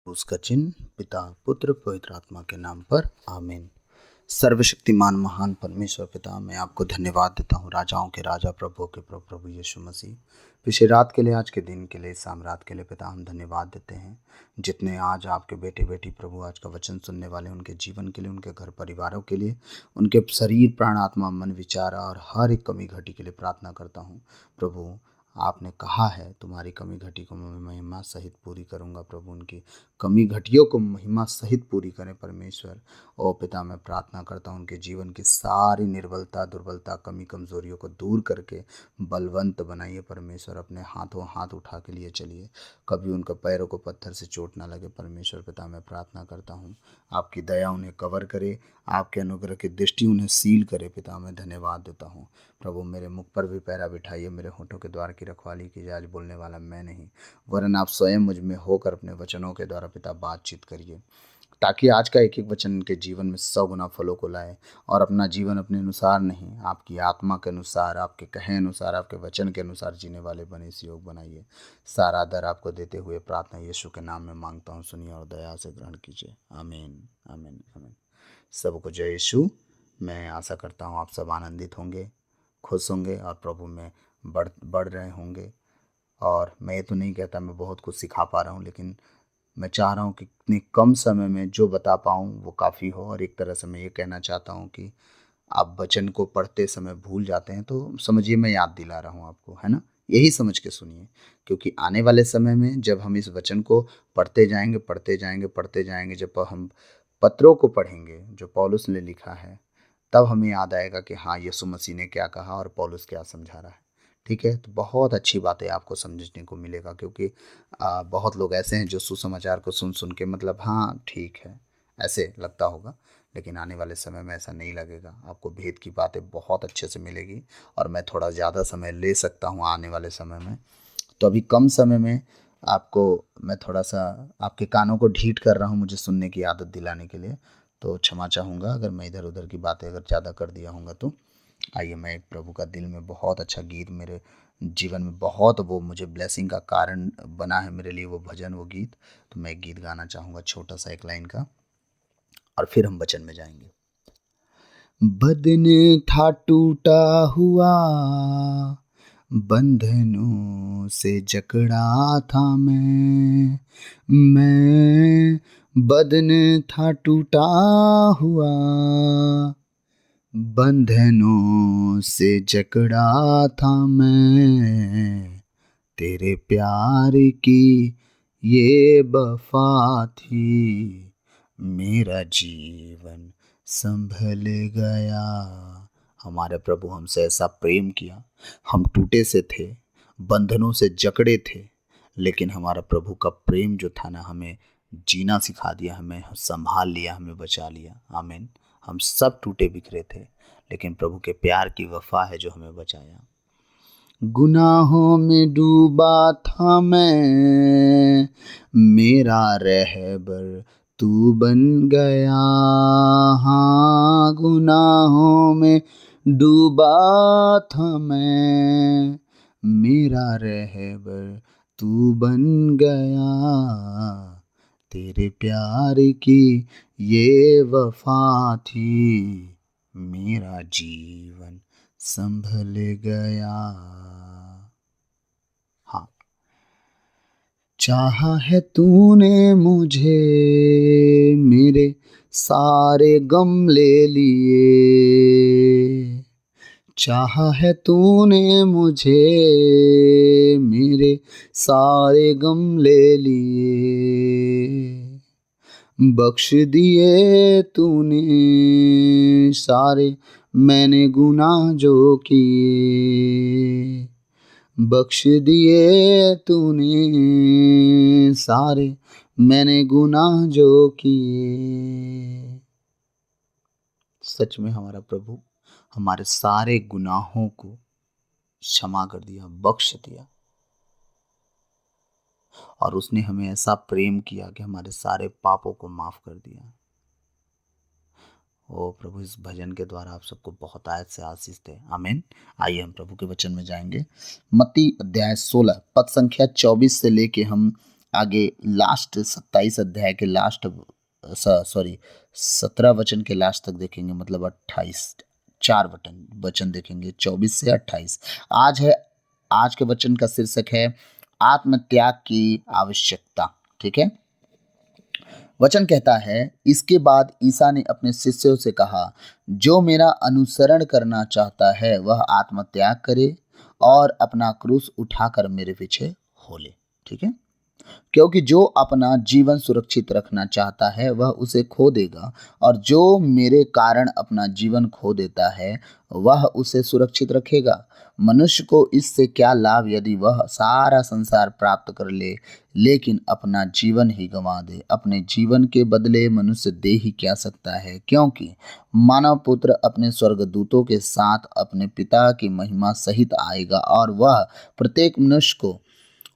उसका चिन्ह पिता पुत्र पवित्र आत्मा के नाम पर आमीन। सर्वशक्तिमान महान परमेश्वर पिता, मैं आपको धन्यवाद देता हूँ, राजाओं के राजा प्रभु के प्रभु प्रभु यीशु मसीह। पिछली रात के लिए, आज के दिन के लिए, शाम रात के लिए पिता हम धन्यवाद देते हैं। जितने आज आपके बेटे बेटी प्रभु आज का वचन सुनने वाले, उनके जीवन के लिए, उनके घर परिवारों के लिए, उनके शरीर प्राण आत्मा मन विचार और हर एक कमी घटी के लिए प्रार्थना करता हूँ। प्रभु आपने कहा है तुम्हारी कमी घटी को मैं महिमा सहित पूरी करूंगा। प्रभु उनकी कमी घटियों को महिमा सहित पूरी करें परमेश्वर। ओ पिता, मैं प्रार्थना करता हूँ उनके जीवन की सारी निर्बलता दुर्बलता कमी कमजोरियों को दूर करके बलवंत बनाइए परमेश्वर। अपने हाथों हाथ उठा के लिए चलिए, कभी उनके पैरों को पत्थर से चोट ना लगे परमेश्वर। पिता मैं प्रार्थना करता हूँ आपकी दया उन्हें कवर करे, आपके अनुग्रह की दृष्टि उन्हें सील करे। पिता मैं धन्यवाद देता हूँ प्रभु, मेरे मुख पर भी पैरा बिठाइए, मेरे होठों के द्वार की रखवाली कीजिए। आज बोलने वाला मैं नहीं वरन आप स्वयं मुझ में होकर अपने वचनों के द्वारा पिता बातचीत करिए, ताकि आज का एक एक वचन उनके जीवन में 100 गुना फलों को लाए और अपना जीवन अपने अनुसार नहीं, आपकी आत्मा के अनुसार, आपके कहे अनुसार, आपके वचन के अनुसार जीने वाले बने, इस योग बनाइए। सारा दर आपको देते हुए प्रार्थना यीशु के नाम में मांगता हूँ, सुनिए और दया से ग्रहण कीजिए। आमीन आमीन आमीन। सबको जय यीशु। मैं आशा करता हूँ आप सब आनंदित होंगे, खुश होंगे और प्रभु में बढ़ बढ़ रहे होंगे। और मैं ये तो नहीं कहता मैं बहुत कुछ सिखा पा रहा हूँ, लेकिन मैं चाह रहा हूँ कि इतने कम समय में जो बता पाऊँ वो काफ़ी हो। और एक तरह से मैं ये कहना चाहता हूँ कि आप वचन को पढ़ते समय भूल जाते हैं तो समझिए मैं याद दिला रहा हूँ आपको, है ना। यही समझ के सुनिए, क्योंकि आने वाले समय में जब हम इस वचन को पढ़ते जाएंगे पढ़ते जाएंगे पढ़ते जाएंगे, जब हम पत्रों को पढ़ेंगे जो पौलुस ने लिखा है, तब हमें याद आएगा कि हाँ यीशु मसीह ने क्या कहा और पौलुस क्या समझा रहा है। ठीक है, तो बहुत अच्छी बातें आपको समझने को मिलेगा, क्योंकि बहुत लोग ऐसे हैं जो सुसमाचार को सुन सुन के मतलब हाँ ठीक है ऐसे लगता होगा, लेकिन आने वाले समय में ऐसा नहीं लगेगा। आपको भेद की बातें बहुत अच्छे से मिलेगी और मैं थोड़ा ज़्यादा समय ले सकता हूँ आने वाले समय में। तो अभी कम समय में आपको मैं थोड़ा सा आपके कानों को ढीठ कर रहा हूँ मुझे सुनने की आदत दिलाने के लिए, तो क्षमा चाहूँगा अगर मैं इधर उधर की बातें अगर ज़्यादा कर दिया होगा तो। आइए, मैं एक प्रभु का दिल में बहुत अच्छा गीत मेरे जीवन में बहुत वो मुझे ब्लेसिंग का कारण बना है मेरे लिए, वो भजन वो गीत। तो मैं एक गीत गाना चाहूँगा छोटा सा एक लाइन का, और फिर हम वचन में जाएंगे। बदन था टूटा हुआ, बंधनों से जकड़ा था मैं बदन था टूटा हुआ, बंधनों से जकड़ा था मैं, तेरे प्यार की ये वफा थी, मेरा जीवन संभल गया। हमारे प्रभु हमसे ऐसा प्रेम किया, हम टूटे से थे, बंधनों से जकड़े थे, लेकिन हमारा प्रभु का प्रेम जो था ना, हमें जीना सिखा दिया, हमें संभाल लिया, हमें बचा लिया। आमीन। हम सब टूटे बिखरे थे, लेकिन प्रभु के प्यार की वफा है जो हमें बचाया। गुनाहों में डूबा था मैं, मेरा रहबर तू बन गया। हाँ, गुनाहों में डूबा था मैं, मेरा रहबर तू बन गया, तेरे प्यार की ये वफा थी, मेरा जीवन संभल गया। हाँ, चाहा है तूने मुझे, मेरे सारे गम ले लिए, चाहा है तूने मुझे, मेरे सारे गम ले लिए, बख्श दिए तूने सारे मैंने गुनाह जो किए, बख्श दिए तूने सारे मैंने गुनाह जो किए। सच में हमारा प्रभु हमारे सारे गुनाहों को क्षमा कर दिया, बख्श दिया, और उसने हमें ऐसा प्रेम किया कि हमारे सारे पापों को माफ कर दिया। ओ प्रभु, इस भजन के द्वारा आप सबको बहुत आयत से आशीष दे। आमीन। आइए हम प्रभु के वचन में जाएंगे। मत्ती अध्याय 16 पद संख्या 24 से लेके हम आगे लास्ट 27 अध्याय के लास्ट, सॉरी 17 वचन के लास्ट तक देखेंगे, मतलब 28, 4 वचन देखेंगे 24 से 28। आज के वचन का शीर्षक है आत्मत्याग की आवश्यकता। ठीक है, वचन कहता है, इसके बाद ईसा ने अपने शिष्यों से कहा, जो मेरा अनुसरण करना चाहता है वह आत्मत्याग करे और अपना क्रूस उठाकर मेरे पीछे हो ले। ठीक है, क्योंकि जो अपना जीवन सुरक्षित रखना चाहता है वह उसे खो देगा, और जो मेरे कारण अपना जीवन खो देता है वह उसे सुरक्षित रखेगा। मनुष्य को इससे क्या लाभ यदि वह सारा संसार प्राप्त कर ले लेकिन अपना जीवन ही गंवा दे। अपने जीवन के बदले मनुष्य दे ही क्या सकता है। क्योंकि मानव पुत्र अपने स्वर्गदूतों के साथ अपने पिता की महिमा सहित आएगा, और वह प्रत्येक मनुष्य को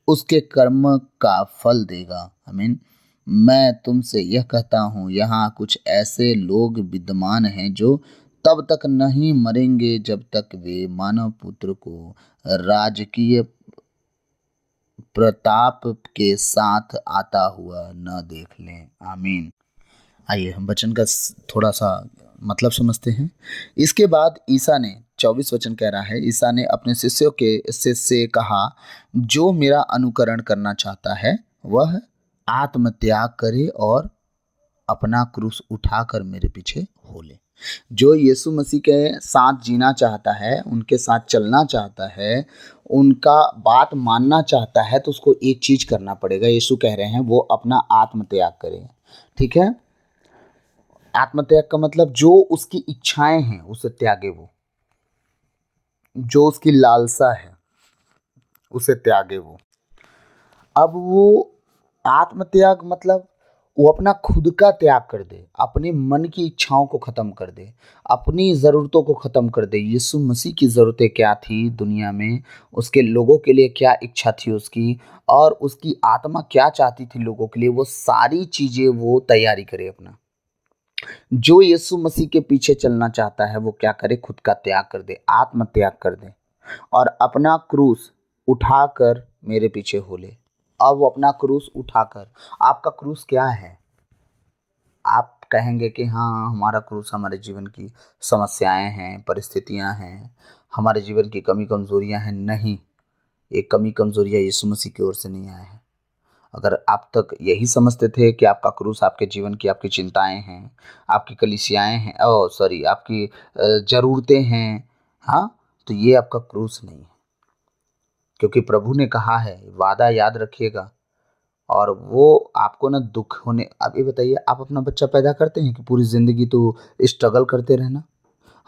उसके कर्म का फल देगा। आमीन। मैं तुमसे यह कहता हूँ, यहाँ कुछ ऐसे लोग विद्यमान हैं जो तब तक नहीं मरेंगे जब तक वे मानव पुत्र को राजकीय प्रताप के साथ आता हुआ न देख लें। आमीन। आइए हम वचन का थोड़ा सा मतलब समझते हैं। इसके बाद ईसा ने, 24 वचन कह रहा है, ईसा ने अपने शिष्य से कहा, जो मेरा अनुकरण करना चाहता है वह आत्मत्याग करे और अपना क्रूस उठाकर मेरे पीछे हो ले। जो यीशु मसीह के साथ जीना चाहता है, उनके साथ चलना चाहता है, उनका बात मानना चाहता है, तो उसको एक चीज करना पड़ेगा। यीशु कह रहे हैं वो अपना आत्मत्याग करे। ठीक है, आत्मत्याग का मतलब जो उसकी इच्छाएं हैं उसे त्यागे, वो जो उसकी लालसा है उसे त्यागे वो। अब वो आत्मत्याग मतलब वो अपना खुद का त्याग कर दे, अपने मन की इच्छाओं को खत्म कर दे, अपनी ज़रूरतों को खत्म कर दे। यीशु मसीह की ज़रूरतें क्या थी दुनिया में, उसके लोगों के लिए क्या इच्छा थी उसकी, और उसकी आत्मा क्या चाहती थी लोगों के लिए, वो सारी चीज़ें वो तैयारी करे अपना। जो यीशु मसीह के पीछे चलना चाहता है वो क्या करे, खुद का त्याग कर दे, आत्म त्याग कर दे, और अपना क्रूस उठाकर मेरे पीछे हो ले। अब वो अपना क्रूस उठाकर, आपका क्रूस क्या है? आप कहेंगे कि हाँ, हमारा क्रूस हमारे जीवन की समस्याएं हैं, परिस्थितियां हैं, हमारे जीवन की कमी कमजोरियां हैं। नहीं, ये कमी कमजोरियां यीशु मसीह की ओर से नहीं आए हैं। अगर आप तक यही समझते थे कि आपका क्रूस आपके जीवन की आपकी चिंताएं हैं, आपकी कलिसियाएं हैं, सॉरी, आपकी ज़रूरतें हैं, हाँ, तो ये आपका क्रूस नहीं है। क्योंकि प्रभु ने कहा है, वादा याद रखिएगा, और वो आपको ना दुख होने, अब ये बताइए, आप अपना बच्चा पैदा करते हैं कि पूरी ज़िंदगी तो स्ट्रगल करते रहना?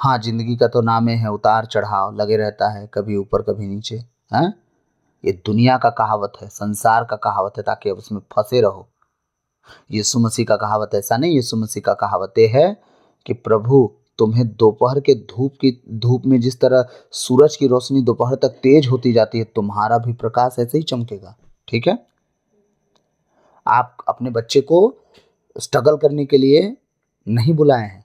हाँ, ज़िंदगी का तो नाम है उतार चढ़ाव लगे रहता है, कभी ऊपर कभी नीचे। हैं, ये दुनिया का कहावत है, संसार का कहावत है, ताकि अब उसमें फंसे रहो। यीशु मसीह का कहावत ऐसा नहीं। यीशु मसीह का कहावत ये है कि प्रभु तुम्हें दोपहर के धूप में जिस तरह सूरज की रोशनी दोपहर तक तेज होती जाती है, तुम्हारा भी प्रकाश ऐसे ही चमकेगा। ठीक है, आप अपने बच्चे को स्ट्रगल करने के लिए नहीं बुलाए हैं,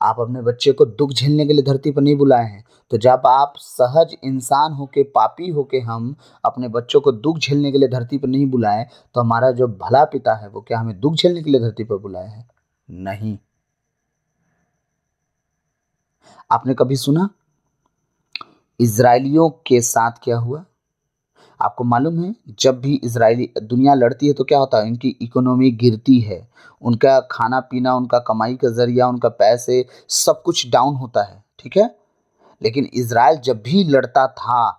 आप अपने बच्चे को दुख झेलने के लिए धरती पर नहीं बुलाए हैं। तो जब आप सहज इंसान होके, पापी होके, हम अपने बच्चों को दुख झेलने के लिए धरती पर नहीं बुलाए, तो हमारा जो भला पिता है वो क्या हमें दुख झेलने के लिए धरती पर बुलाया है? नहीं। आपने कभी सुना इजरायलियों के साथ क्या हुआ? आपको मालूम है, जब भी इजरायली दुनिया लड़ती है तो क्या होता है, इनकी इकोनॉमी गिरती है, उनका खाना पीना, उनका कमाई का जरिया, उनका पैसे, सब कुछ डाउन होता है। ठीक है, लेकिन इज़राइल जब भी लड़ता था,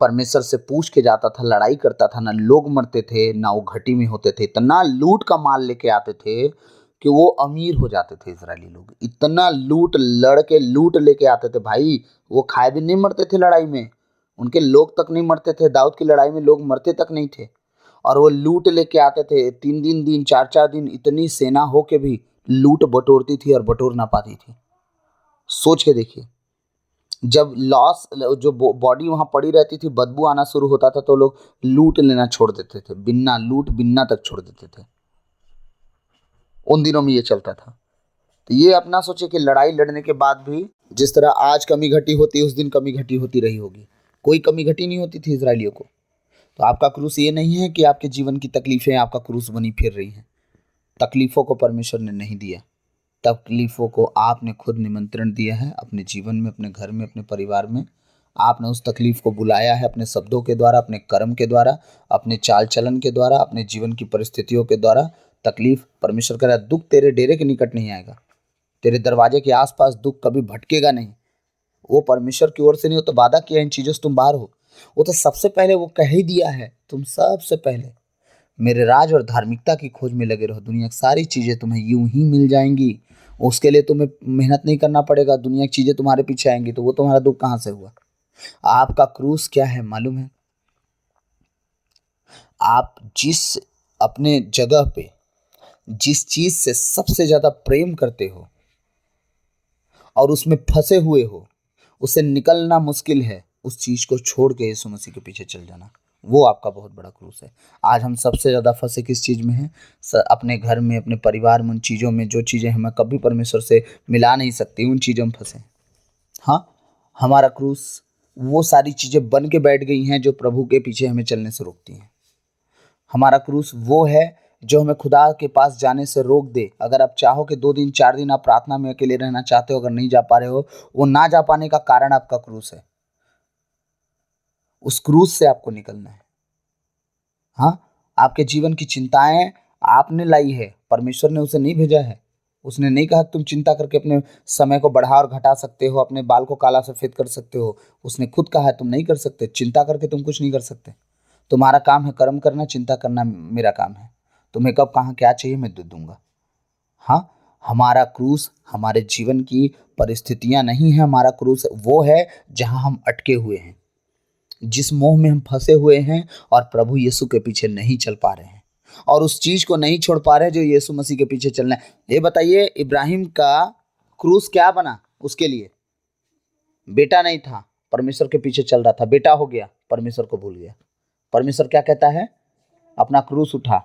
परमेश्वर से पूछ के जाता था, लड़ाई करता था, ना लोग मरते थे, ना वो घटी में होते थे, इतना लूट का माल लेके आते थे कि वो अमीर हो जाते थे। इजरायली लोग इतना लूट, लड़ के लूट लेके आते थे भाई, वो खाए भी नहीं मरते थे लड़ाई में, उनके लोग तक नहीं मरते थे। दाऊद की लड़ाई में लोग मरते तक नहीं थे, और वो लूट लेके आते थे। 3 दिन 4 4 दिन इतनी सेना हो के भी लूट बटोरती थी और बटोर ना पाती थी। सोच के देखिए, जब लॉस, जो बॉडी वहां पड़ी रहती थी, बदबू आना शुरू होता था तो लोग लूट लेना छोड़ देते थे, बिन्ना लूट बिन्ना तक छोड़ देते थे। उन दिनों में ये चलता था। तो ये अपना सोचे कि लड़ाई लड़ने के बाद भी जिस तरह आज कमी घटी होती है, उस दिन कमी घटी होती रही होगी। कोई कमी घटी नहीं होती थी इजरायलियों को। तो आपका क्रूस ये नहीं है कि आपके जीवन की तकलीफें आपका क्रूस बनी फिर रही हैं। तकलीफों को परमेश्वर ने नहीं दिया, तकलीफों को आपने खुद निमंत्रण दिया है अपने जीवन में, अपने घर में, अपने परिवार में। आपने उस तकलीफ को बुलाया है अपने शब्दों के द्वारा, अपने कर्म के द्वारा, अपने चाल चलन के द्वारा, अपने जीवन की परिस्थितियों के द्वारा। तकलीफ, परमेश्वर कह रहा है दुख तेरे डेरे के निकट नहीं आएगा, तेरे दरवाजे के आसपास दुख कभी भटकेगा नहीं। वो परमेश्वर की ओर से नहीं, हो तो वादा किया इन चीजों से तुम बाहर हो। वो तो सबसे पहले वो कह ही दिया है, तुम सबसे पहले मेरे राज और धार्मिकता की खोज में लगे रहो, दुनिया की सारी चीजें तुम्हें यूं ही मिल जाएंगी। उसके लिए तुम्हें मेहनत नहीं करना पड़ेगा, दुनिया की चीजें तुम्हारे पीछे आएंगी। तो वो तुम्हारा दुख कहाँ से हुआ? आपका क्रूस क्या है मालूम है? आप जिस अपने जगह पे जिस चीज से सबसे ज्यादा प्रेम करते हो और उसमें फंसे हुए हो, उससे निकलना मुश्किल है, उस चीज को छोड़ के यीशु मसीह के पीछे चल जाना, वो आपका बहुत बड़ा क्रूस है। आज हम सबसे ज्यादा फंसे किस चीज में हैं? अपने घर में, अपने परिवार में, उन चीजों में जो चीजें हमें कभी परमेश्वर से मिला नहीं सकती, उन चीजों में फंसे। हाँ, हमारा क्रूस वो सारी चीजें बन के बैठ गई हैं जो प्रभु के पीछे हमें चलने से रोकती हैं। हमारा क्रूस वो है जो हमें खुदा के पास जाने से रोक दे। अगर आप चाहो कि 2 दिन 4 दिन आप प्रार्थना में अकेले रहना चाहते हो, अगर नहीं जा पा रहे हो, वो ना जा पाने का कारण आपका क्रूस है। उस क्रूस से आपको निकलना है। हाँ, आपके जीवन की चिंताएं आपने लाई है, परमेश्वर ने उसे नहीं भेजा है। उसने नहीं कहा तुम चिंता करके अपने समय को बढ़ा और घटा सकते हो, अपने बाल को काला सफेद कर सकते हो। उसने खुद कहा है तुम नहीं कर सकते, चिंता करके तुम कुछ नहीं कर सकते। तुम्हारा काम है कर्म करना, चिंता करना मेरा काम है। तुम्हें कब कहाँ क्या चाहिए मैं दे दूंगा। हाँ, हमारा क्रूस हमारे जीवन की परिस्थितियां नहीं है, हमारा क्रूस वो है जहां हम अटके हुए हैं, जिस मोह में हम फंसे हुए हैं और प्रभु यीशु के पीछे नहीं चल पा रहे हैं, और उस चीज को नहीं छोड़ पा रहे हैं जो यीशु मसीह के पीछे चलना है। ये बताइए, इब्राहिम का क्रूस क्या बना? उसके लिए बेटा नहीं था, परमेश्वर के पीछे चल रहा था, बेटा हो गया, परमेश्वर को भूल गया। परमेश्वर क्या कहता है? अपना क्रूस उठा।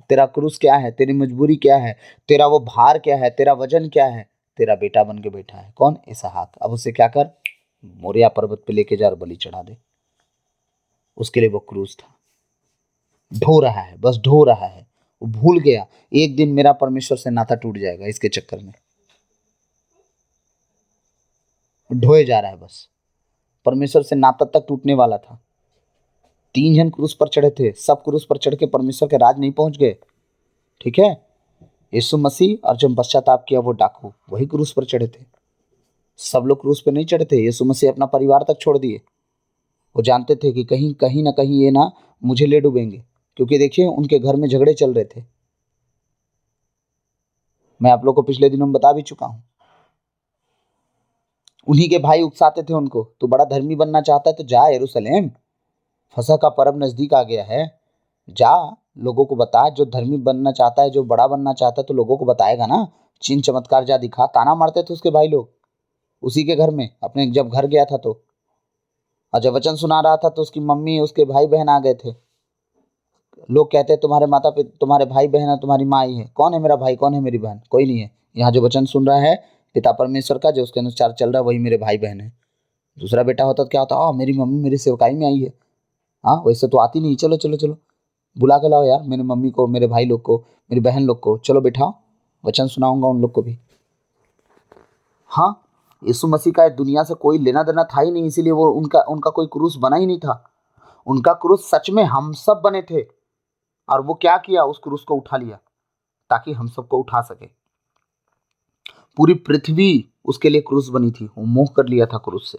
तेरा क्रूस क्या है? तेरी मजबूरी क्या है? तेरा वो भार क्या है? तेरा वजन क्या है? तेरा बेटा बन के बैठा है। कौन? इसहाक। अब उसे क्या कर? मोरिया पर्वत पे लेके जा और बलि चढ़ा दे। उसके लिए वो क्रूस था। ढो रहा है, बस ढो रहा है। वो भूल गया एक दिन मेरा परमेश्वर से नाता टूट जाएगा, इसके चक्कर में ढोए जा रहा है। बस परमेश्वर से नाता तक टूटने वाला था। 3 जन क्रूस पर चढ़े थे, सब क्रूस पर चढ़ के परमेश्वर के राज नहीं पहुंच गए। ठीक है, यीशु मसीह और जब पश्चाताप किया वो डाकू, वही क्रूस पर चढ़े थे। सब लोग क्रूस पर नहीं चढ़े थे। यीशु मसीह अपना परिवार तक छोड़ दिए। वो जानते थे कि कहीं कहीं ना कहीं ये ना मुझे ले डूबेंगे, क्योंकि देखिए उनके घर में झगड़े चल रहे थे। मैं आप लोग को पिछले दिनों में बता भी चुका हूं। उन्हीं के भाई उकसाते थे उनको, तू बड़ा धर्मी बनना चाहता है तो जा यरूशलेम, फसह का पर्व नजदीक आ गया है, जा लोगों को बता। जो धर्मी बनना चाहता है, जो बड़ा बनना चाहता है, तो लोगों को बताएगा ना। चिन्ह चमत्कार जा दिखा। ताना मारते थे उसके भाई लोग उसी के घर में, अपने जब घर गया था तो। और जब वचन सुना रहा था तो उसकी मम्मी, उसके भाई बहन आ गए थे। लोग कहते हैं तुम्हारे माता पिता, तुम्हारे भाई बहन है, तुम्हारी माँ ही है। कौन है मेरा भाई, कौन है मेरी बहन? कोई नहीं है। यहाँ जो वचन सुन रहा है पिता परमेश्वर का, जो उसके अनुसार चल रहा है, वही मेरे भाई बहन है। दूसरा बेटा होता तो क्या होता? मेरी मम्मी मेरी सेवकाई में आई है। हाँ, वैसे तो आती नहीं। चलो चलो चलो, बुला के लाओ यार मेरी मम्मी को, मेरे भाई लोग को, मेरी बहन लोग को, चलो बिठाओ, वचन सुनाऊंगा उन लोग को भी। हाँ, यीशु मसीह का दुनिया से कोई लेना देना था ही नहीं, इसीलिए वो उनका उनका कोई क्रूस बना ही नहीं था। उनका क्रूस सच में हम सब बने थे, और वो क्या किया? उस क्रूस को उठा लिया ताकि हम सबको उठा सके। पूरी पृथ्वी उसके लिए क्रूस बनी थी। वो मोह कर लिया था क्रूस से,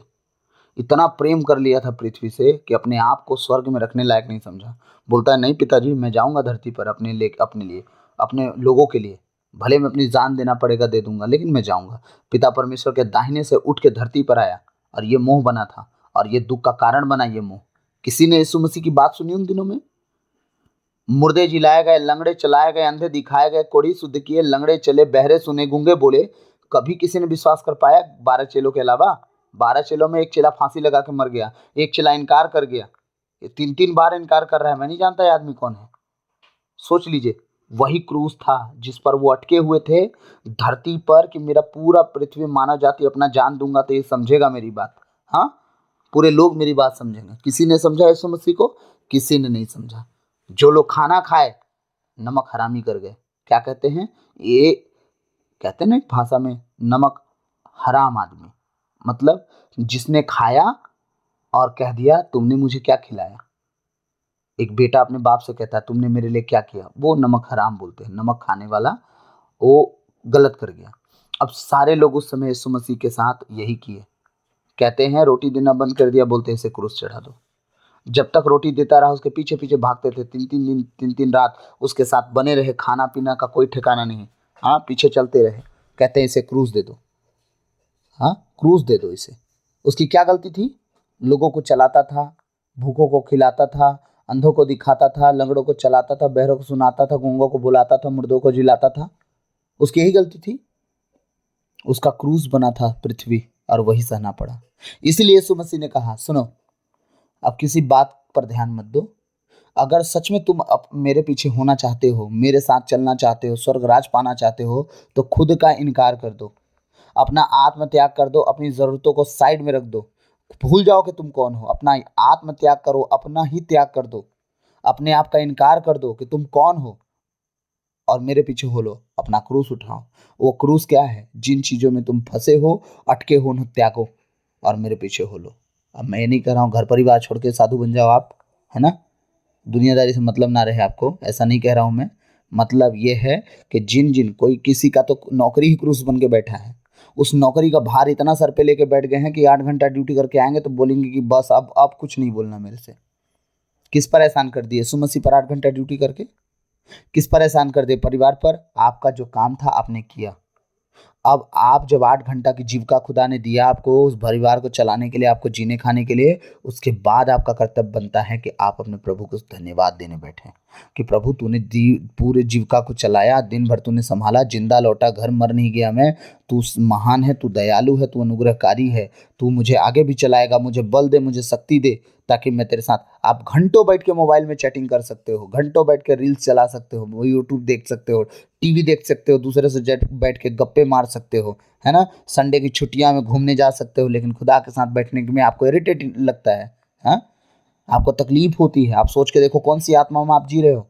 इतना प्रेम कर लिया था पृथ्वी से कि अपने आप को स्वर्ग में रखने लायक नहीं समझा। बोलता है नहीं पिताजी, मैं जाऊंगा धरती पर अपने लिए, अपने लोगों के लिए, भले में अपनी जान देना पड़ेगा दे दूंगा, लेकिन मैं जाऊंगा। पिता परमेश्वर के दाहिने से उठ के धरती पर आया, और ये मोह बना था, और ये दुख का कारण बना। ये मोह, किसी ने यीशु मसीह की बात सुनी उन दिनों में? मुर्दे जिलाए गए, लंगड़े चलाए गए, अंधे दिखाए गए, कोढ़ी शुद्ध किए, लंगड़े चले, बहरे सुने, गूंगे बोले। कभी किसी ने विश्वास कर पाया? 12 चेलों के अलावा। 12 चेलों में एक चेला फांसी लगा के मर गया, एक चेला इनकार कर गया। ये 3-3 बार इनकार कर रहा है। मैं नहीं जानता ये आदमी कौन है। सोच लीजिए, वही क्रूस था जिस पर वो अटके हुए थे धरती पर, कि मेरा पूरा पृथ्वी मानव जाति अपना जान दूंगा तो ये समझेगा मेरी बात। हाँ, पूरे लोग मेरी बात समझेंगे। किसी ने समझा यीशु मसीह को? किसी ने नहीं समझा। जो लोग खाना खाए नमक हरामी कर गए। क्या कहते हैं ये, कहते हैं ना एक भाषा में, नमक हराम आदमी, मतलब जिसने खाया और कह दिया तुमने मुझे क्या खिलाया। एक बेटा अपने बाप से कहता है तुमने मेरे लिए क्या किया, वो नमक हराम बोलते हैं। नमक खाने वाला वो गलत कर गया। अब सारे लोग उस समय यीशु मसीह के साथ यही किए। कहते हैं रोटी देना बंद कर दिया, बोलते हैं इसे क्रूस चढ़ा दो। जब तक रोटी देता रहा उसके पीछे पीछे भागते थे, 3-3 दिन 3-3 रात उसके साथ बने रहे, खाना पीना का कोई ठिकाना नहीं। हाँ, पीछे चलते रहे। कहते हैं इसे क्रूस दे दो, हाँ क्रूस दे दो इसे। उसकी क्या गलती थी? लोगों को चलाता था, भूखों को खिलाता था, अंधों को दिखाता था, लंगड़ों को चलाता था, बहरों को सुनाता था, गूंगों को बुलाता था, मुर्दों को जिलाता था। उसकी यही गलती थी। उसका क्रूस बना था पृथ्वी और वही सहना पड़ा। इसीलिए यीशु मसीह ने कहा सुनो, अब किसी बात पर ध्यान मत दो। अगर सच में तुम अब मेरे पीछे होना चाहते हो, मेरे साथ चलना चाहते हो, स्वर्ग राज पाना चाहते हो, तो खुद का इनकार कर दो, अपना आत्म त्याग कर दो, अपनी ज़रूरतों को साइड में रख दो। भूल जाओ कि तुम कौन हो, अपना आत्म त्याग करो, अपना ही त्याग कर दो, अपने आप का इनकार कर दो कि तुम कौन हो और मेरे पीछे हो लो। अपना क्रूस उठाओ। वो क्रूस क्या है? जिन चीज़ों में तुम फंसे हो, अटके हो, उन्हें त्यागो और मेरे पीछे हो लो। अब मैं ये नहीं कह रहा हूँ घर परिवार छोड़ के साधु बन जाओ आप, है ना, दुनियादारी से मतलब ना रहे आपको, ऐसा नहीं कह रहा हूँ मैं। मतलब ये है कि जिन जिन कोई किसी का तो नौकरी ही क्रूस बन के बैठा है, उस नौकरी का भार इतना सर पे लेके बैठ गए हैं कि 8 घंटा ड्यूटी करके आएंगे तो बोलेंगे कि बस अब कुछ नहीं बोलना मेरे से। किस पर एहसान कर दिए? यीशु मसीह पर 8 घंटा ड्यूटी करके। किस पर एहसान कर दिए? परिवार पर। आपका जो काम था आपने किया। अब आप जब 8 घंटा की जीविका खुदा ने दिया आपको उस परिवार को चलाने के लिए, आपको जीने खाने के लिए, उसके बाद आपका कर्तव्य बनता है कि आप अपने प्रभु को धन्यवाद देने बैठे कि प्रभु तूने पूरे जीविका को चलाया, दिन भर तूने संभाला, जिंदा लौटा, घर मर नहीं गया मैं। तू महान है, तू दयालु है, तू अनुग्रहकारी है, तू मुझे आगे भी चलाएगा। मुझे बल दे, मुझे शक्ति दे, ताकि मैं तेरे साथ। आप घंटों बैठ के मोबाइल में चैटिंग कर सकते हो, घंटों बैठ के रील्स चला सकते हो, वो यूट्यूब देख सकते हो, टीवी देख सकते हो, दूसरे से बैठ के गप्पे मार सकते हो, है ना, संडे की छुट्टियां में घूमने जा सकते हो, लेकिन खुदा के साथ बैठने में आपको इरिटेट लगता है, हाँ, आपको तकलीफ होती है। आप सोच के देखो कौन सी आत्मा में आप जी रहे हो,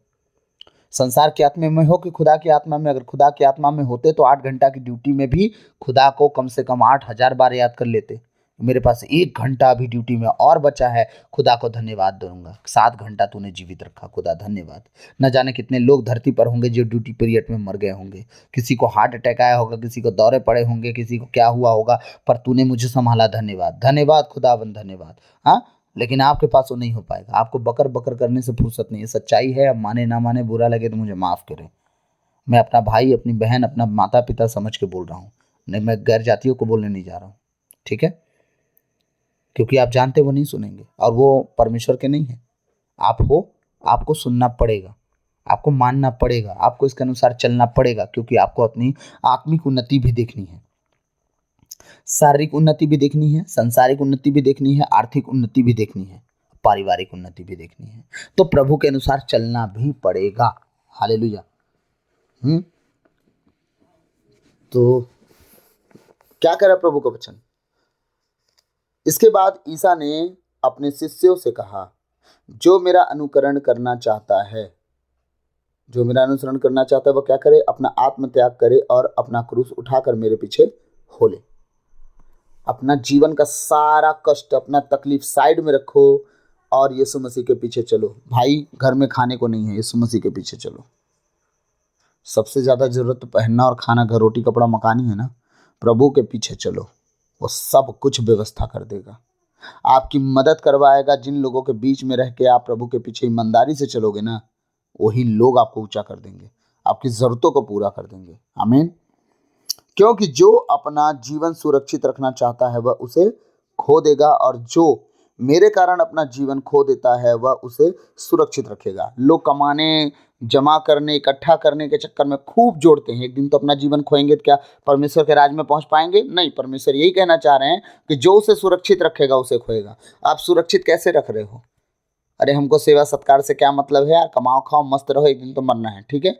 संसार की आत्मा में हो कि खुदा की आत्मा में? अगर खुदा की आत्मा में होते तो 8 घंटा की ड्यूटी में भी खुदा को कम से कम 8,000 बार याद कर लेते। मेरे पास 1 घंटा अभी ड्यूटी में और बचा है, खुदा को धन्यवाद दूंगा। 7 घंटा तूने जीवित रखा, खुदा धन्यवाद। न जाने कितने लोग धरती पर होंगे जो ड्यूटी पीरियड में मर गए होंगे, किसी को हार्ट अटैक आया होगा, किसी को दौरे पड़े होंगे, किसी को क्या हुआ होगा, पर तूने मुझे संभाला, धन्यवाद, धन्यवाद खुदावन, धन्यवाद। हाँ, लेकिन आपके पास वो नहीं हो पाएगा। आपको बकर बकर करने से फुर्सत नहीं है। सच्चाई है, अब माने ना माने, बुरा लगे तो मुझे माफ़ करें। मैं अपना भाई, अपनी बहन, अपना माता पिता समझ के बोल रहा हूँ, नहीं मैं गैर जातियों को बोलने नहीं जा रहा हूँ, ठीक है? क्योंकि आप जानते वो नहीं सुनेंगे और वो परमेश्वर के नहीं है। आप हो, आपको सुनना पड़ेगा, आपको मानना पड़ेगा, आपको इसके अनुसार चलना पड़ेगा, क्योंकि आपको अपनी आत्मिक उन्नति भी देखनी है, शारीरिक उन्नति भी देखनी है, सांसारिक उन्नति भी देखनी है, आर्थिक उन्नति भी देखनी है, पारिवारिक उन्नति भी देखनी है। तो प्रभु के अनुसार चलना भी पड़ेगा। हालेलुया। तो क्या करा प्रभु का वचन? इसके बाद ईसा ने अपने शिष्यों से कहा, जो मेरा अनुकरण करना चाहता है, जो मेरा अनुसरण करना चाहता है वह क्या करे? अपना आत्म त्याग करे और अपना क्रूस उठाकर मेरे पीछे हो ले। अपना जीवन का सारा कष्ट, अपना तकलीफ साइड में रखो और यीशु मसीह के पीछे चलो। भाई, घर में खाने को नहीं है, यीशु मसीह के पीछे चलो। सबसे ज़्यादा ज़रूरत तो पहनना और खाना, घर, रोटी, कपड़ा, मकान ही है ना। प्रभु के पीछे चलो, वो सब कुछ व्यवस्था कर देगा, आपकी मदद करवाएगा। जिन लोगों के बीच में रह के आप प्रभु के पीछे ईमानदारी से चलोगे ना, वही लोग आपको ऊंचा कर देंगे, आपकी ज़रूरतों को पूरा कर देंगे। आमीन। क्योंकि जो अपना जीवन सुरक्षित रखना चाहता है वह उसे खो देगा, और जो मेरे कारण अपना जीवन खो देता है वह उसे सुरक्षित रखेगा। लोग कमाने, जमा करने, इकट्ठा करने के चक्कर में खूब जोड़ते हैं, एक दिन तो अपना जीवन खोएंगे तो क्या परमेश्वर के राज में पहुंच पाएंगे? नहीं। परमेश्वर यही कहना चाह रहे हैं कि जो उसे सुरक्षित रखेगा उसे खोएगा। आप सुरक्षित कैसे रख रहे हो? अरे हमको सेवा सत्कार से क्या मतलब है यार, कमाओ खाओ मस्त रहो, एक दिन तो मरना है, ठीक है,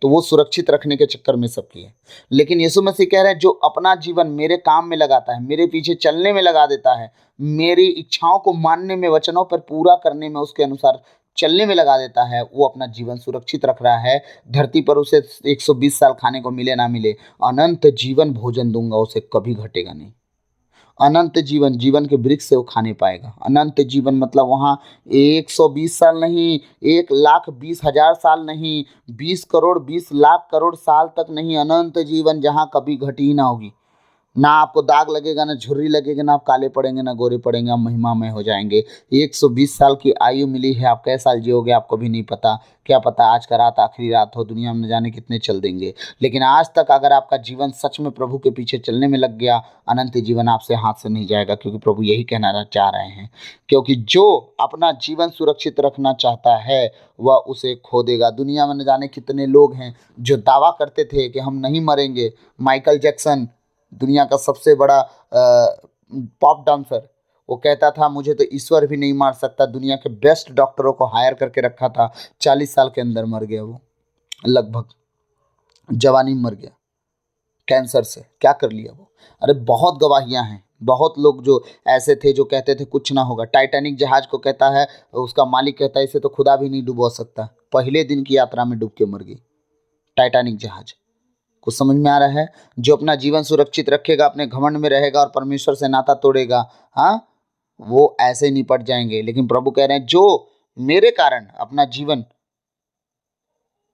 तो वो सुरक्षित रखने के चक्कर में सब किए। लेकिन यीशु मसीह कह रहे हैं जो अपना जीवन मेरे काम में लगाता है, मेरे पीछे चलने में लगा देता है, मेरी इच्छाओं को मानने में, वचनों पर पूरा करने में, उसके अनुसार चलने में लगा देता है, वो अपना जीवन सुरक्षित रख रहा है। धरती पर उसे 120 साल खाने को मिले ना मिले, अनंत जीवन भोजन दूंगा, उसे कभी घटेगा नहीं। अनंत जीवन, जीवन के वृक्ष से वो खाने पाएगा। अनंत जीवन मतलब वहाँ 120 साल नहीं, 1,20,000 साल नहीं, 20 करोड़, 20 लाख करोड़ साल तक नहीं, अनंत जीवन जहाँ कभी घटी ही ना होगी। ना आपको दाग लगेगा, ना झुर्री लगेगी, ना आप काले पड़ेंगे, ना गोरे पड़ेंगे, आप महिमा में हो जाएंगे। 120 साल की आयु मिली है, आप कै साल जियोगे आपको भी नहीं पता। क्या पता आज का रात आखिरी रात हो, दुनिया में न जाने कितने चल देंगे। लेकिन आज तक अगर आपका जीवन सच में प्रभु के पीछे चलने में लग गया, अनंत जीवन आपसे हाथ से नहीं जाएगा, क्योंकि प्रभु यही कहना चाह रहे हैं। क्योंकि जो अपना जीवन सुरक्षित रखना चाहता है वह उसे खो देगा। दुनिया में न जाने कितने लोग हैं जो दावा करते थे कि हम नहीं मरेंगे। माइकल जैक्सन, दुनिया का सबसे बड़ा पॉप डांसर, वो कहता था मुझे तो ईश्वर भी नहीं मार सकता। दुनिया के बेस्ट डॉक्टरों को हायर करके रखा था, 40 साल के अंदर मर गया वो, लगभग जवानी में मर गया कैंसर से। क्या कर लिया वो? अरे बहुत गवाहियां हैं, बहुत लोग जो ऐसे थे जो कहते थे कुछ ना होगा। टाइटैनिक जहाज को कहता है, उसका मालिक कहता है इसे तो खुदा भी नहीं डुबो सकता, पहले दिन की यात्रा में डूब के मर गई टाइटैनिक जहाज। कुछ समझ में आ रहा है? जो अपना जीवन सुरक्षित रखेगा, अपने घमंड में रहेगा और परमेश्वर से नाता तोड़ेगा, हाँ, वो ऐसे निपट जाएंगे। लेकिन प्रभु कह रहे हैं जो मेरे कारण अपना जीवन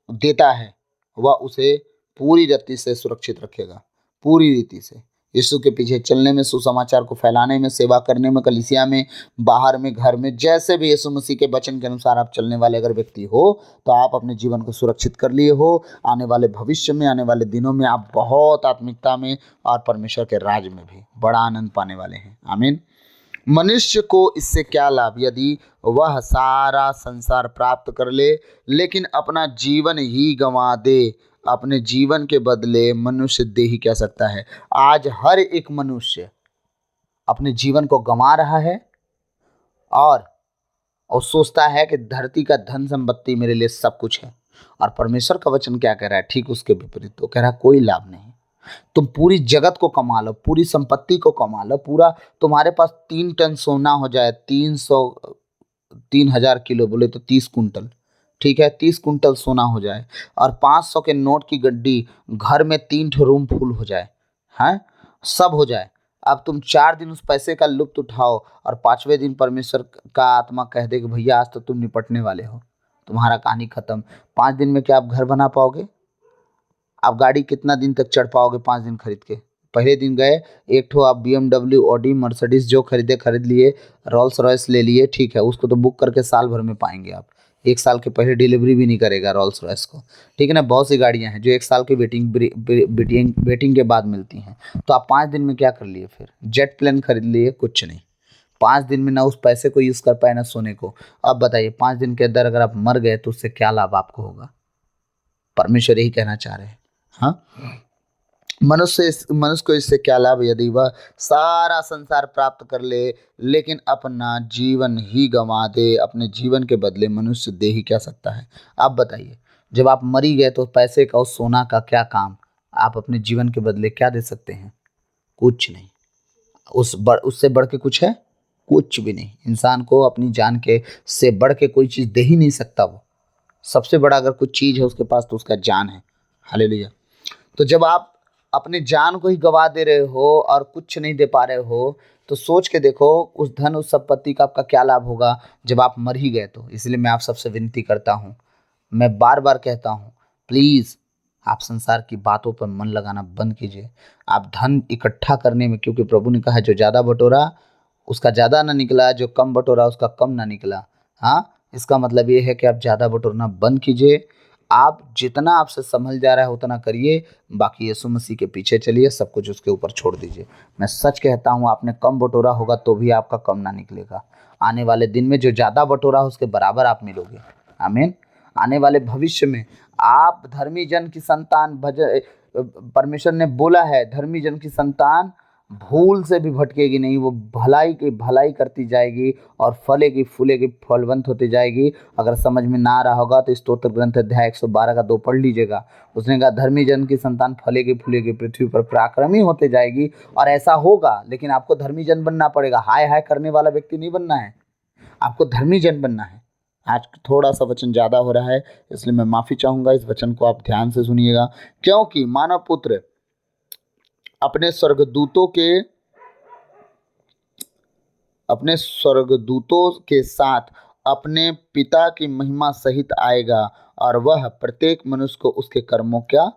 देता है वह उसे पूरी रीति से सुरक्षित रखेगा, पूरी रीति से। यीशु के पीछे चलने में, सुसमाचार को फैलाने में, सेवा करने में, कलीसिया में, बाहर में, घर में, जैसे भी यीशु मसीह के वचन के अनुसार आप चलने वाले अगर व्यक्ति हो, तो आप अपने जीवन को सुरक्षित कर लिए हो। आने वाले भविष्य में, आने वाले दिनों में आप बहुत आत्मिकता में और परमेश्वर के राज में भी बड़ा आनंद पाने वाले हैं। आमीन। मनुष्य को इससे क्या लाभ यदि वह सारा संसार प्राप्त कर ले, लेकिन अपना जीवन ही गंवा दे। अपने जीवन के बदले मनुष्य दे ही क्या सकता है? आज हर एक मनुष्य अपने जीवन को गंवा रहा है और सोचता है कि धरती का धन संपत्ति मेरे लिए सब कुछ है। और परमेश्वर का वचन क्या कह रहा है? ठीक उसके विपरीत। तो कह रहा है कोई लाभ नहीं। तुम पूरी जगत को कमा लो, पूरी संपत्ति को कमा लो, पूरा तुम्हारे पास 3 टन सोना हो जाए, 3,000 किलो बोले तो 30 कुंटल, ठीक है, 30 कुंटल सोना हो जाए, और 500 के नोट की गड्डी, घर में 3 ठो रूम फुल हो जाए, हैं, सब हो जाए। अब तुम 4 दिन उस पैसे का लुत्फ उठाओ और 5वें दिन परमेश्वर का आत्मा कह दे कि भैया आज तो तुम निपटने वाले हो, तुम्हारा कहानी खत्म। 5 दिन में क्या आप घर बना पाओगे? आप गाड़ी कितना दिन तक चढ़ पाओगे 5 दिन खरीद के? पहले दिन गए, एक ठो आप BMW, ऑडी, मर्सिडीज जो खरीदे खरीद लिए, रोल्स रॉयस ले लिए, ठीक है, उसको तो बुक करके साल भर में पाएंगे आप। 1 साल के पहले डिलीवरी भी नहीं करेगा रोल्स रॉयस को, ठीक है ना। बहुत सी गाड़ियां हैं जो 1 साल की वेटिंग के बाद मिलती हैं। तो आप 5 दिन में क्या कर लिए? फिर जेट प्लेन खरीद लिए, कुछ नहीं। 5 दिन में ना उस पैसे को यूज़ कर पाए ना सोने को। अब बताइए 5 दिन के अंदर अगर आप मर गए तो उससे क्या लाभ आपको होगा? परमेश्वर यही कहना चाह रहे हैं। हाँ, मनुष्य को इससे क्या लाभ यदि वह सारा संसार प्राप्त कर ले, लेकिन अपना जीवन ही गंवा दे। अपने जीवन के बदले मनुष्य दे ही क्या सकता है? आप बताइए, जब आप मरी गए तो पैसे का और सोना का क्या काम? आप अपने जीवन के बदले क्या दे सकते हैं? कुछ नहीं। उससे बढ़ के कुछ है? कुछ भी नहीं। इंसान को अपनी जान के से बढ़ के कोई चीज़ दे ही नहीं सकता। वो सबसे बड़ा अगर कुछ चीज़ है उसके पास तो उसका जान है। हालेलुया। तो जब आप अपने जान को ही गवा दे रहे हो और कुछ नहीं दे पा रहे हो, तो सोच के देखो उस धन, उस संपत्ति का आपका क्या लाभ होगा जब आप मर ही गए तो। इसलिए मैं आप सबसे विनती करता हूँ, मैं बार बार कहता हूँ, प्लीज़ आप संसार की बातों पर मन लगाना बंद कीजिए। आप धन इकट्ठा करने में, क्योंकि प्रभु ने कहा जो ज़्यादा बटोरा उसका ज़्यादा ना निकला, जो कम बटोरा उसका कम ना निकला। हाँ, इसका मतलब ये है कि आप ज़्यादा बटोरना बंद कीजिए। आप जितना आपसे संभल जा रहा है उतना करिए, बाकी यीशु मसीह के पीछे चलिए, सब कुछ उसके ऊपर छोड़ दीजिए। मैं सच कहता हूँ, आपने कम बटोरा होगा तो भी आपका कम ना निकलेगा। आने वाले दिन में जो ज़्यादा बटोरा है उसके बराबर आप मिलोगे। आमीन। आने वाले भविष्य में आप धर्मी जन की संतान, परमेश्वर ने बोला है धर्मी जन की संतान भूल से भी भटकेगी नहीं, वो भलाई की भलाई करती जाएगी और फलेगी फूलेगी, फलवंत होती जाएगी। अगर समझ में ना आ रहा होगा तो स्तोत्र ग्रंथ अध्याय 112 का 2 पढ़ लीजिएगा। उसने कहा धर्मी जन की संतान फलेगी फूलेगी, पृथ्वी पर पराक्रमी होते जाएगी। और ऐसा होगा, लेकिन आपको धर्मी जन बनना पड़ेगा। हाय हाय करने वाला व्यक्ति नहीं बनना है, आपको धर्मी जन बनना है। आज थोड़ा सा वचन ज़्यादा हो रहा है, इसलिए मैं माफ़ी चाहूँगा। इस वचन को आप ध्यान से सुनिएगा, क्योंकि मानव पुत्र अपने स्वर्गदूतों के अपने स्वर्गदूतों के साथ अपने पिता की महिमा सहित आएगा और वह प्रत्येक मनुष्य को उसके कर्मों का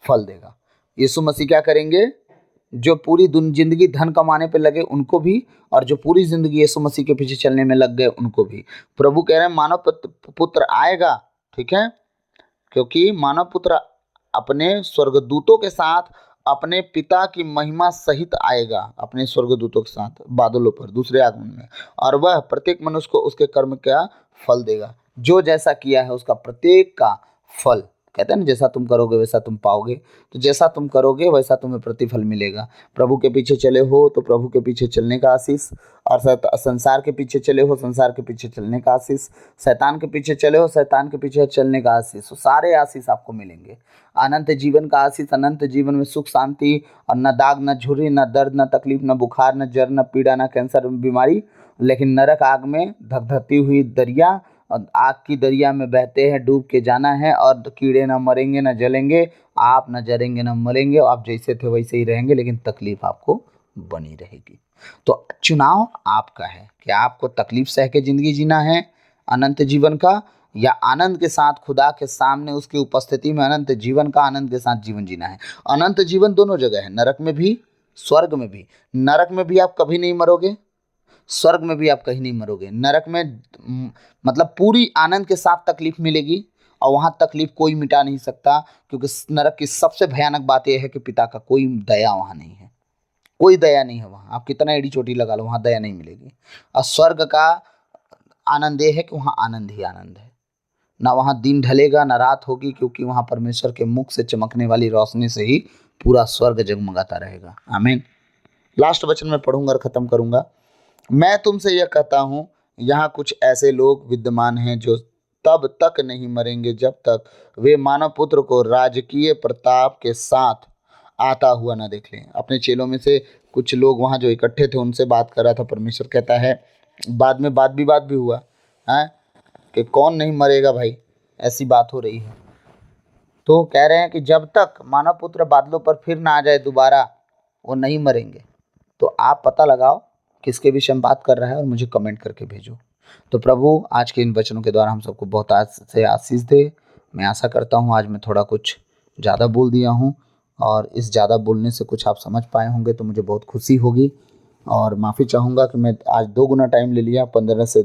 फल देगा। यीशु मसीह क्या करेंगे? जो पूरी जिंदगी धन कमाने पे लगे उनको भी, और जो पूरी जिंदगी यीशु मसीह के पीछे चलने में लग गए उनको भी। प्रभु कह रहे हैं मानव पुत्र आएगा, ठीक है, क्योंकि मानव पुत्र अपने स्वर्गदूतों के साथ अपने पिता की महिमा सहित आएगा, अपने स्वर्गदूतों के साथ बादलों पर दूसरे आगमन में, और वह प्रत्येक मनुष्य को उसके कर्म का फल देगा। जो जैसा किया है उसका प्रत्येक का फल, कहते हैं ना, जैसा तुम करोगे वैसा तुम पाओगे। तो जैसा तुम करोगे वैसा तुम्हें प्रतिफल मिलेगा। प्रभु के पीछे चले हो तो प्रभु के पीछे चलने का आशीष, और संसार के पीछे चले हो संसार के पीछे चलने का आशीष, शैतान के पीछे चले हो शैतान के पीछे चलने का आशीष। तो सारे आशीष आपको मिलेंगे। अनंत जीवन का आशीष, अनंत जीवन में सुख शांति, और न दाग न झुर्री न दर्द न तकलीफ न बुखार न जर न पीड़ा न कैंसर बीमारी, लेकिन नरक आग में धधकती हुई दरिया, और आग की दरिया में बहते हैं, डूब के जाना है, और कीड़े न मरेंगे न जलेंगे, आप न जरेंगे न मरेंगे, आप जैसे थे वैसे ही रहेंगे, लेकिन तकलीफ आपको बनी रहेगी। तो चुनाव आपका है कि आपको तकलीफ सह के जिंदगी जीना है अनंत जीवन का, या आनंद के साथ खुदा के सामने उसकी उपस्थिति में अनंत जीवन का आनंद के साथ जीवन जीना है। अनंत जीवन दोनों जगह है, नरक में भी स्वर्ग में भी। नरक में भी आप कभी नहीं मरोगे, स्वर्ग में भी आप कहीं नहीं मरोगे। नरक में मतलब पूरी आनंद के साथ तकलीफ मिलेगी, और वहाँ तकलीफ कोई मिटा नहीं सकता, क्योंकि नरक की सबसे भयानक बात यह है कि पिता का कोई दया वहाँ नहीं है, कोई दया नहीं है वहाँ। आप कितना एड़ी चोटी लगा लो, वहाँ दया नहीं मिलेगी। और स्वर्ग का आनंद ये है कि वहाँ आनंद ही आनंद है, ना वहाँ दिन ढलेगा ना रात होगी, क्योंकि वहाँ परमेश्वर के मुख से चमकने वाली रोशनी से ही पूरा स्वर्ग जगमगाता रहेगा। आमीन। लास्ट वचन में पढ़ूंगा और खत्म करूंगा। मैं तुमसे यह कहता हूँ, यहाँ कुछ ऐसे लोग विद्यमान हैं जो तब तक नहीं मरेंगे जब तक वे मानव पुत्र को राजकीय प्रताप के साथ आता हुआ न देख लें। अपने चेलों में से कुछ लोग वहाँ जो इकट्ठे थे उनसे बात कर रहा था। परमेश्वर कहता है, बाद में बात भी हुआ है कि कौन नहीं मरेगा भाई, ऐसी बात हो रही है। तो कह रहे हैं कि जब तक मानव पुत्र बादलों पर फिर ना आ जाए दोबारा, वो नहीं मरेंगे। तो आप पता लगाओ किसके विषय में बात कर रहा है और मुझे कमेंट करके भेजो। तो प्रभु आज के इन वचनों के द्वारा हम सबको बहुत आज से आशीष दे। मैं आशा करता हूँ आज मैं थोड़ा कुछ ज़्यादा बोल दिया हूँ, और इस ज़्यादा बोलने से कुछ आप समझ पाए होंगे तो मुझे बहुत खुशी होगी। और माफ़ी चाहूँगा कि मैं आज 2 गुना टाइम ले लिया, 15 से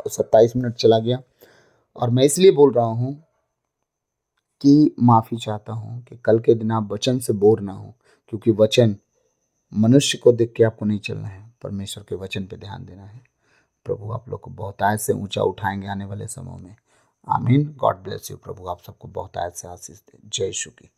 27 मिनट चला गया। और मैं इसलिए बोल रहा हूँ कि माफ़ी चाहता हूँ कि कल के दिन आप वचन से बोर ना हो, क्योंकि वचन मनुष्य को देख के आपको नहीं चलना है, परमेश्वर के वचन पे ध्यान देना है। प्रभु आप लोग को बहुत आयत से ऊंचा उठाएंगे आने वाले समय में। आमीन। God bless you. प्रभु आप सबको बहुत आयत से आशीष दे। जय यीशु की।